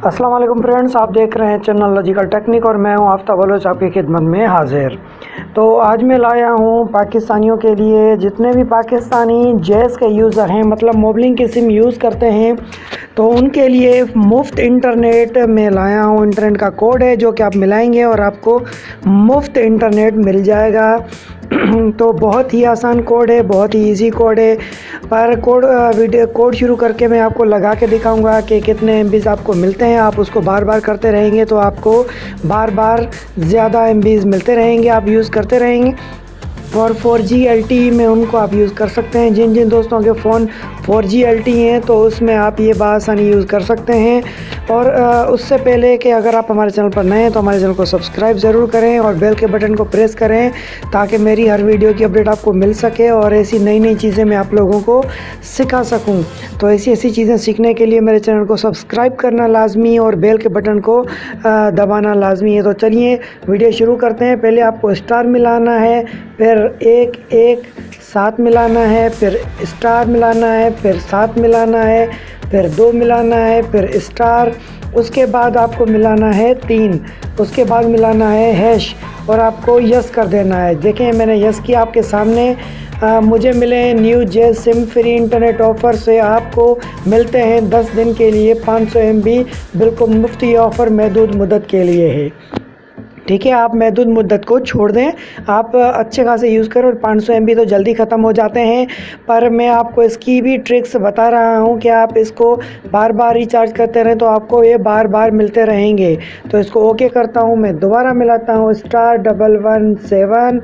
अस्सलाम वालेकुम फ्रेंड्स, आप देख रहे हैं चैनल लॉजिकल टेक्निक और मैं हूं आफ्ताब बलोच आपकी खिदमत में हाजिर। तो आज मैं लाया हूं पाकिस्तानियों के लिए, जितने भी पाकिस्तानी जैज़ के यूज़र हैं, मतलब मोबलिंग की सिम यूज़ करते हैं, तो उनके लिए मुफ्त इंटरनेट में लाया हूं। इंटरनेट का कोड है जो कि आप मिलाएंगे और आपको मुफ्त इंटरनेट मिल जाएगा। तो बहुत ही आसान कोड है, बहुत ही इजी कोड है। पर कोड शुरू करके मैं आपको लगा के दिखाऊंगा कि कितने एमबीज़ आपको मिलते हैं। आप उसको बार बार करते रहेंगे तो आपको बार बार ज़्यादा एमबीज़ मिलते रहेंगे, आप यूज़ करते रहेंगे। और 4G LTE में उनको आप यूज़ कर सकते हैं। जिन जिन दोस्तों के फ़ोन 4G LTE हैं तो उसमें आप ये बासानी यूज़ कर सकते हैं। और उससे पहले कि अगर आप हमारे चैनल पर नए हैं तो हमारे चैनल को सब्सक्राइब ज़रूर करें और बेल के बटन को प्रेस करें ताकि मेरी हर वीडियो की अपडेट आपको मिल सके और ऐसी नई नई चीज़ें मैं आप लोगों को सिखा सकूं। तो ऐसी ऐसी चीज़ें सीखने के लिए मेरे चैनल को सब्सक्राइब करना लाजमी और बेल के बटन को दबाना लाजमी है। तो चलिए वीडियो शुरू करते हैं। पहले आपको स्टार मिलाना है, फिर एक एक सात मिलाना है, फिर स्टार मिलाना है, फिर सात मिलाना है, फिर दो मिलाना है, फिर स्टार। उसके बाद आपको मिलाना है 3, उसके बाद मिलाना है हैश और आपको यस कर देना है। देखें मैंने यस किया आपके सामने। मुझे मिले new jazz SIM free internet offer से आपको मिलते हैं 10 दिन के लिए 500 MB बिल्कुल मुफ्त। ये ऑफ़र महदूद मुद्दत के लिए है, ठीक है। आप महदूद मुद्दत को छोड़ दें, आप अच्छे खासे यूज़ करें। और 500 MB तो जल्दी ख़त्म हो जाते हैं, पर मैं आपको इसकी भी ट्रिक्स बता रहा हूं कि आप इसको बार बार रिचार्ज करते रहें तो आपको ये बार बार मिलते रहेंगे। तो इसको ओके करता हूं, मैं दोबारा मिलाता हूं *117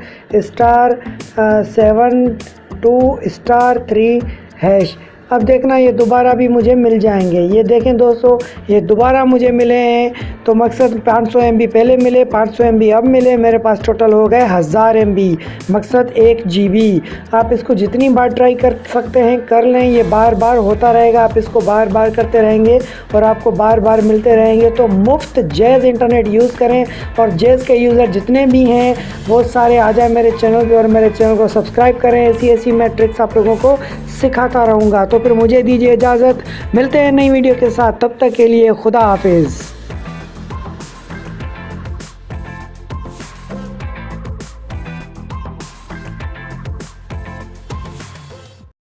*72 *3 हैश। अब देखना ये दोबारा भी मुझे मिल जाएंगे। ये देखें दोस्तों, ये दोबारा मुझे मिले हैं। तो मकसद 500 MB पहले मिले, 500 MB अब मिले, मेरे पास टोटल हो गए 1000 MB, मकसद 1 GB। आप इसको जितनी बार ट्राई कर सकते हैं कर लें, ये बार बार होता रहेगा। आप इसको बार बार करते रहेंगे और आपको बार बार मिलते रहेंगे। तो मुफ्त जैज़ इंटरनेट यूज़ करें और जैज़ के यूज़र जितने भी हैं वो सारे आ जाए मेरे चैनल पर और मेरे चैनल को सब्सक्राइब करें। ऐसी ऐसी मैं ट्रिक्स आप लोगों को सिखाता रहूँगा। तो फिर मुझे दीजिए इजाज़त, मिलते हैं नई वीडियो के साथ। तब तक के लिए खुदा हाफिज़।